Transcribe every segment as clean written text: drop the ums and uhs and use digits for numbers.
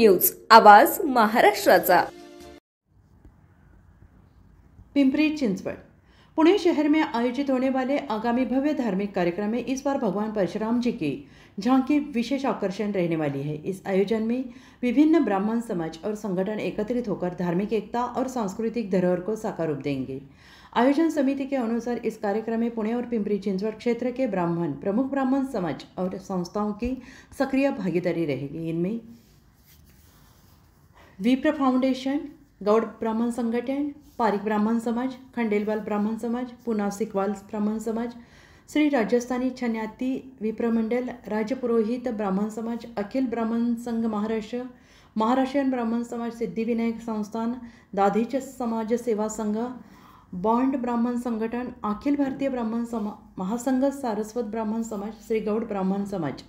News, आवाज महाराष्ट्राचा। पिंपरी चिंचवड पुणे शहर में आयोजित होने वाले आगामी भव्य धार्मिक कार्यक्रम में इस बार भगवान परशुराम जी की झांकी विशेष आकर्षण रहने वाली है। इस आयोजन में विभिन्न ब्राह्मण समाज और संगठन एकत्रित होकर धार्मिक एकता और सांस्कृतिक धरोहर को साकार रूप देंगे। आयोजन समिति के अनुसार इस कार्यक्रम में पुणे और पिंपरी चिंचवड क्षेत्र के प्रमुख ब्राह्मण समाज और संस्थाओं की सक्रिय भागीदारी रहेगी। इनमें विप्र फाउंडेशन, गौड़ ब्राह्मण संगठन, पारिक ब्राह्मण समाज, खंडेलवाल ब्राह्मण समाज, पूना सिकवाल ब्राह्मण समाज, श्री राजस्थानी छन्याती विप्र मंडल, राज्य पुरोहित ब्राह्मण समाज, अखिल ब्राह्मण संघ महाराष्ट्र, महाराष्ट्रीयन ब्राह्मण समाज, सिद्धिविनायक संस्थान, दाधीच समाज सेवा संघ, बॉन्ड ब्राह्मण संगठन, अखिल भारतीय ब्राह्मण महासंघ, सारस्वत ब्राह्मण समाज, श्री गौड़ ब्राह्मण समाज,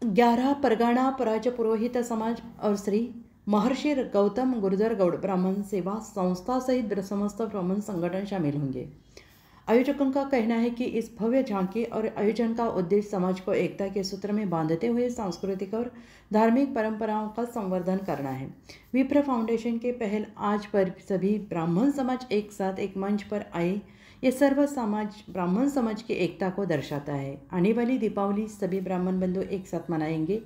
11 परगना पराज पुरोहित समाज और श्री महर्षि गौतम गुर्जर गौड़ ब्राह्मण सेवा संस्था सहित समस्त ब्राह्मण संगठन शामिल होंगे। आयोजकों का कहना है कि इस भव्य झांकी और आयोजन का उद्देश्य समाज को एकता के सूत्र में बांधते हुए सांस्कृतिक और धार्मिक परंपराओं का संवर्धन करना है। विप्र फाउंडेशन के पहल आज पर सभी ब्राह्मण समाज एक साथ एक मंच पर आए, ये सर्व समाज ब्राह्मण समाज की एकता को दर्शाता है। आने वाली दीपावली सभी ब्राह्मण बंधु एक साथ मनाएंगे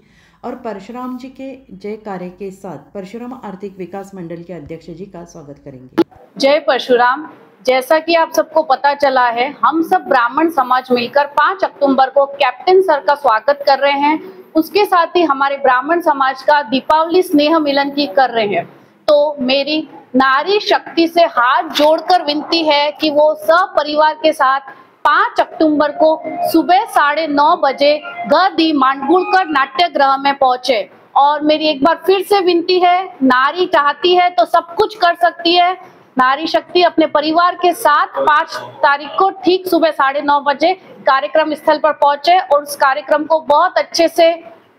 और परशुराम जी के जय कार्य के साथ परशुराम आर्थिक विकास मंडल के अध्यक्ष जी का स्वागत करेंगे। जय परशुराम। जैसा कि आप सबको पता चला है, हम सब ब्राह्मण समाज मिलकर 5 अक्टूबर को कैप्टन सर का स्वागत कर रहे हैं। उसके साथ ही हमारे ब्राह्मण समाज का दीपावली स्नेह मिलन की कर रहे हैं। तो मेरी नारी शक्ति से हाथ जोड़कर विनती है कि वो सब परिवार के साथ 5 अक्टूबर को सुबह 9:30 बजे गदी मांडगुड़कर नाट्यगृह में पहुंचे। और मेरी एक बार फिर से विनती है, नारी चाहती है तो सब कुछ कर सकती है। नारी शक्ति अपने परिवार के साथ 5 तारीख को ठीक सुबह 9:30 बजे कार्यक्रम स्थल पर पहुंचे और उस कार्यक्रम को बहुत अच्छे से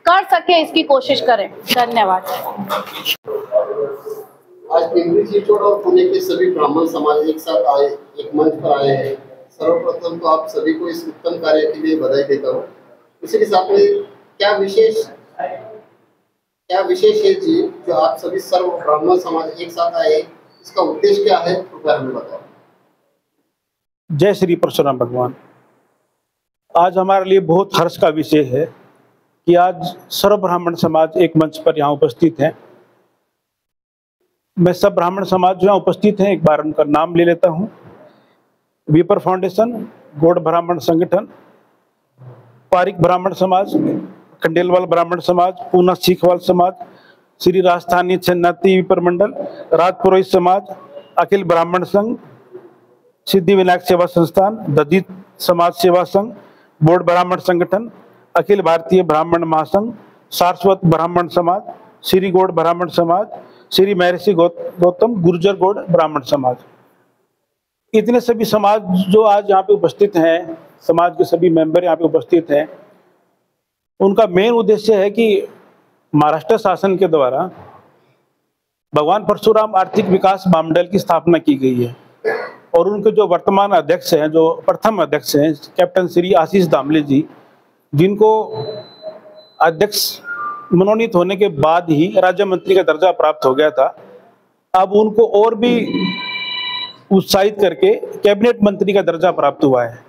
कर सके, इसकी कोशिश करें। धन्यवाद। आज पिंपरी चिंचवड और पुणे के सभी ब्राह्मण समाज एक साथ आए, एक मंच पर आए हैं। सर्वप्रथम तो आप सभी को इस उत्तम कार्य के लिए बधाई देता हूँ। इसी के साथ में क्या विशेष है जी जो आप सभी सर्व ब्राह्मण समाज एक साथ आए, इसका उद्देश्य क्या है, कृपया हमें बताओ। जय श्री परशुराम भगवान। आज हमारे लिए बहुत हर्ष का विषय है कि आज सर्व ब्राह्मण समाज एक मंच पर यहाँ उपस्थित हैं। मैं सब ब्राह्मण समाज जो यहाँ उपस्थित हैं, एक बार उनका नाम ले लेता हूँ। विप्र फाउंडेशन, गौड़ ब्राह्मण संगठन, पारिक ब्राह्मण समाज, खंडेलवाल ब्राह्मण समाज, पूना सिखवाल समाज, श्री राजस्थानी छन्याती विप्र मंडल, राजपुरोहित समाज, अखिल ब्राह्मण संघ, सिद्धिविनायक सेवा संस्थान, दधित समाज सेवा संघ, बोर्ड ब्राह्मण संगठन, अखिल भारतीय ब्राह्मण महासंघ, सारस्वत ब्राह्मण समाज, श्री गौड़ ब्राह्मण समाज, श्री महर्षि गौतम गुर्जर गौड़ ब्राह्मण समाज, इतने सभी समाज जो आज यहाँ पे उपस्थित हैं, समाज के सभी मेंबर यहाँ पे उपस्थित हैं। उनका मेन उद्देश्य है कि महाराष्ट्र शासन के द्वारा भगवान परशुराम आर्थिक विकास महामंडल की स्थापना की गई है और उनके जो वर्तमान अध्यक्ष हैं, जो प्रथम अध्यक्ष हैं, कैप्टन श्री आशीष दामले जी, जिनको अध्यक्ष मनोनीत होने के बाद ही राज्य मंत्री का दर्जा प्राप्त हो गया था, अब उनको और भी उत्साहित करके कैबिनेट मंत्री का दर्जा प्राप्त हुआ है।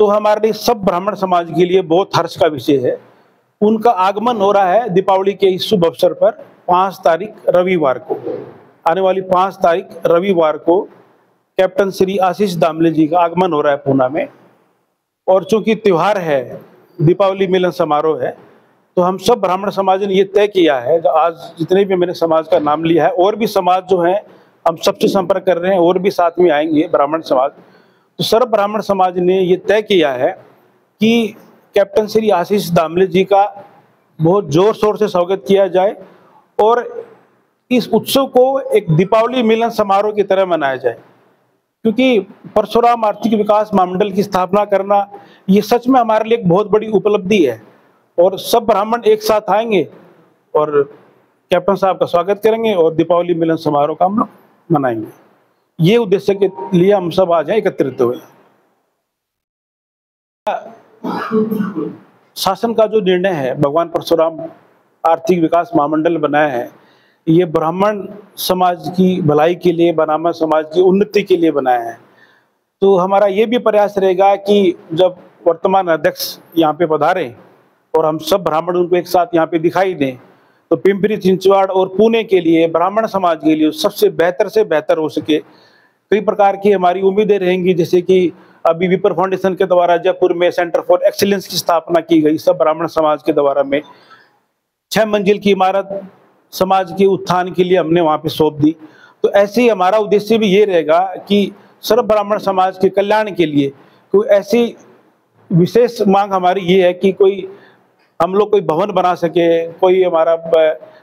तो हमारे लिए सब ब्राह्मण समाज के लिए बहुत हर्ष का विषय है। उनका आगमन हो रहा है दीपावली के इस शुभ अवसर पर 5 तारीख रविवार को, आने वाली 5 तारीख रविवार को कैप्टन श्री आशीष दामले जी का आगमन हो रहा है पूना में। और चूंकि त्योहार है, दीपावली मिलन समारोह है, तो हम सब ब्राह्मण समाज ने ये तय किया है, आज जितने भी मैंने समाज का नाम लिया है, और भी समाज जो है हम सबसे संपर्क कर रहे हैं, और भी साथ में आएंगे ब्राह्मण समाज। तो सर्व ब्राह्मण समाज ने ये तय किया है कि कैप्टन श्री आशीष दामले जी का बहुत जोर शोर से स्वागत किया जाए और इस उत्सव को एक दीपावली मिलन समारोह की तरह मनाया जाए। क्योंकि परशुराम आर्थिक विकास महामंडल की स्थापना करना ये सच में हमारे लिए एक बहुत बड़ी उपलब्धि है और सब ब्राह्मण एक साथ आएंगे और कैप्टन साहब का स्वागत करेंगे और दीपावली मिलन समारोह का हम लोग मनाएंगे। ये उद्देश्य के लिए हम सब आज एकत्रित हुए। शासन का जो निर्णय है भगवान परशुराम आर्थिक विकास महामंडल बनाया है, ये ब्राह्मण समाज की भलाई के लिए, ब्राह्मण समाज की उन्नति के लिए बनाया है। तो हमारा ये भी प्रयास रहेगा कि जब वर्तमान अध्यक्ष यहाँ पे पधारें और हम सब ब्राह्मण उनको एक साथ यहाँ पे दिखाई दें, तो पिंपरी चिंचवड़ और पुणे के लिए, ब्राह्मण समाज के लिए सबसे बेहतर से बेहतर हो सके। कई प्रकार की हमारी उम्मीदें रहेंगी, जैसे कि अभी विपर फाउंडेशन के द्वारा जयपुर में सेंटर फॉर एक्सीलेंस की स्थापना की गई, सब ब्राह्मण समाज के द्वारा में 6 मंजिल की इमारत समाज के उत्थान के लिए हमने वहाँ पे सौंप दी। तो ऐसे ही हमारा उद्देश्य भी ये रहेगा कि सर्व ब्राह्मण समाज के कल्याण के लिए कोई ऐसी विशेष मांग हमारी ये है कि कोई हम लोग कोई भवन बना सके, कोई हमारा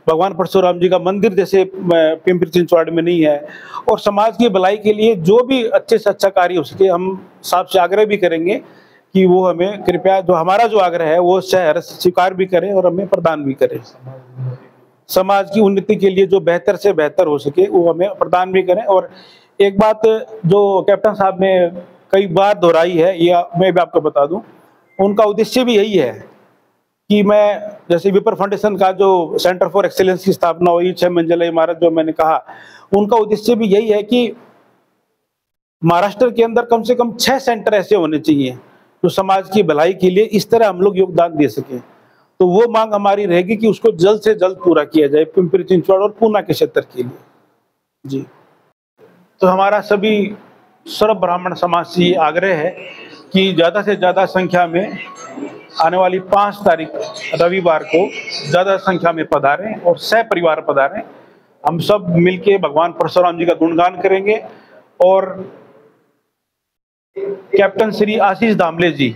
भगवान परशुराम जी का मंदिर जैसे पिंपरी चिंचवड़ में नहीं है, और समाज की भलाई के लिए जो भी अच्छे से अच्छा कार्य हो सके, हम साहब से आग्रह भी करेंगे कि वो हमें कृपया जो हमारा जो आग्रह है वो शहर स्वीकार भी करें और हमें प्रदान भी करें। समाज की उन्नति के लिए जो बेहतर से बेहतर हो सके वो हमें प्रदान भी करें। और एक बात जो कैप्टन साहब ने कई बार दोहराई है, या मैं भी आपको बता दूं, उनका उद्देश्य भी यही है कि मैं जैसे विपर फाउंडेशन का जो सेंटर फॉर एक्सीलेंस की स्थापना हुई, 6 मंजिला इमारत जो मैंने कहा, उनका उद्देश्य भी यही है कि महाराष्ट्र के अंदर कम से कम 6 सेंटर ऐसे होने चाहिए जो समाज की भलाई के लिए इस तरह हम लोग योगदान दे सके। तो वो मांग हमारी रहेगी कि उसको जल्द से जल्द पूरा किया जाए पिंपरी चिंचवड़ और पूना के क्षेत्र के लिए जी। तो हमारा सभी सर्व ब्राह्मण समाज से ये आग्रह है कि ज़्यादा से ज़्यादा संख्या में आने वाली 5 तारीख रविवार को ज़्यादा संख्या में पधारें और सपरिवार पधारें। हम सब मिलके भगवान परशुराम जी का गुणगान करेंगे। और कैप्टन श्री आशीष दामले जी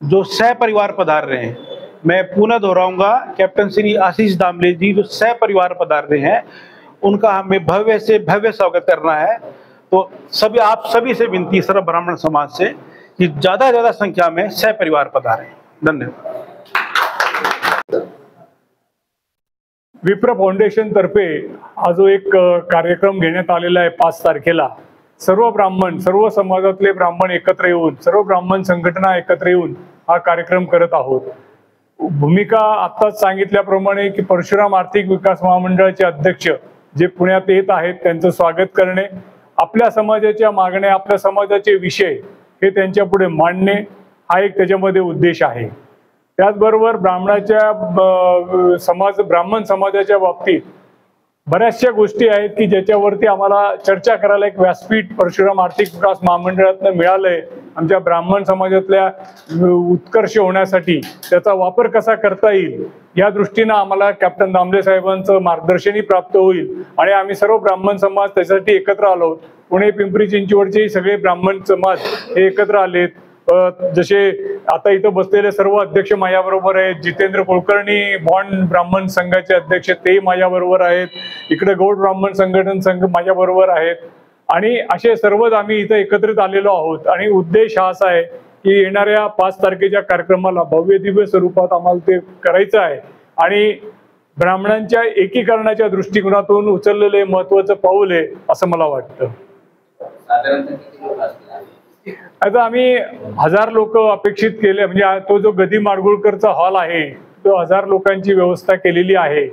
जो सपरिवार पधार रहे हैं, मैं पुनः दोहराऊंगा, कैप्टन श्री आशीष दामले जी जो सपरिवार पधार रहे हैं, उनका हमें भव्य से भव्य स्वागत करना है। तो सभी आप सभी से विनती सर्व ब्राह्मण समाज से कि ज्यादा ज्यादा संख्या में सपरिवार पधारें। धन्यवाद। विप्र फाउंडेशन तर्फे हा जो एक कार्यक्रम घेण्यात आलेला आहे 5 तारखेला, सर्व ब्राह्मण, सर्व समाजातले ब्राह्मण एकत्र येऊन, सर्व ब्राह्मण संघटना एकत्र येऊन हा कार्यक्रम करत आहोत। भूमिका आत्ताच सांगितल्याप्रमाणे की परशुराम आर्थिक विकास महामंडळाचे अध्यक्ष जे पुण्यात येत आहेत त्यांचं स्वागत करणे, आपल्या समाजाच्या मागण्या, आपल्या समाजाचे विषय हे त्यांच्या पुढे मांडणे हा एक त्याच्यामध्ये उद्देश आहे। त्याचबरोबर ब्राह्मण समाजाच्या बाबतीत बऱ्याचशा गोष्टी आहेत की ज्याच्यावरती आम्हाला चर्चा करायला एक व्यासपीठ परशुराम आर्थिक विकास महामंडळातून मिळालंय। आमच्या ब्राह्मण समाजातल्या उत्कर्ष होण्यासाठी त्याचा वापर कसा करता येईल या दृष्टीने आम्हाला कॅप्टन दामले साहेबांचं मार्गदर्शनही प्राप्त होईल आणि आम्ही सर्व ब्राह्मण समाज त्यासाठी एकत्र आलो। पुणे पिंपरी चिंचवडचे सगळे ब्राह्मण समाज हे एकत्र आलेत। जसे आता इथं बसलेले सर्व अध्यक्ष माझ्याबरोबर आहेत, जितेंद्र कुलकर्णी बॉन्ड ब्राह्मण संघाचे अध्यक्ष ते माझ्याबरोबर आहेत, इकडे गौड ब्राह्मण संघटन संघ माझ्याबरोबर आहेत आणि असे सर्वच आम्ही इथं एकत्रित आलेलो आहोत। आणि उद्देश हा असा आहे की येणाऱ्या 5 तारखेच्या कार्यक्रमाला भव्य दिव्य स्वरूपात आम्हाला ते करायचं आहे आणि ब्राह्मणांच्या एकीकरणाच्या दृष्टिकोनातून उचललेले महत्त्वाचं पाऊल आहे असं मला वाटतं। आता आम्ही 1000 लोक अपेक्षित केले, म्हणजे तो जो गदी माडगुळकरचा हॉल आहे तो 1000 लोकांची व्यवस्था केलेली आहे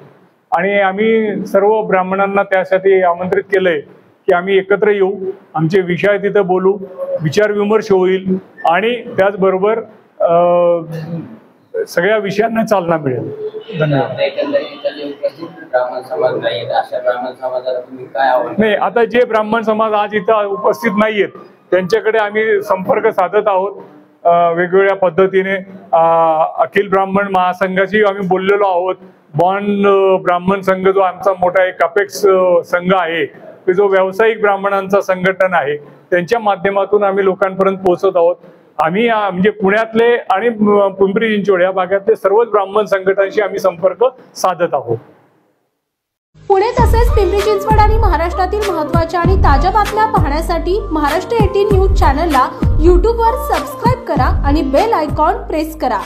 आणि आम्ही सर्व ब्राह्मणांना त्यासाठी आमंत्रित केलंय की आम्ही एकत्र येऊ, आमचे विषय तिथं बोलू, विचार विमर्श होईल आणि त्याचबरोबर सगळ्या विषयांना चालना मिळेल। धन्यवाद। नाही, आता जे ब्राह्मण समाज आज इथं उपस्थित नाहीयेत त्यांच्याकडे आम्ही संपर्क साधत आहोत वेगवेगळ्या पद्धतीने। अखिल ब्राह्मण महासंघाशी आम्ही बोललेलो आहोत। बॉन्ड ब्राह्मण संघ जो आमचा मोठा एक अपेक्स संघ आहे, जो व्यावसायिक ब्राह्मणांचा संघटन आहे, त्यांच्या माध्यमातून आम्ही लोकांपर्यंत पोहोचत आहोत। आम्ही म्हणजे पुण्यातले आणि पिंपरी चिंचवड या भागातले सर्वच ब्राह्मण संघटनांशी आम्ही संपर्क साधत आहोत। पुणे तसेच पिंपरी चिंचवड आणि महाराष्ट्रातील महत्त्वाच्या आणि ताज्या बातम्या पाहण्यासाठी महाराष्ट्र 18 न्यूज चॅनलला YouTube वर सबस्क्राइब करा आणि बेल आयकॉन प्रेस करा।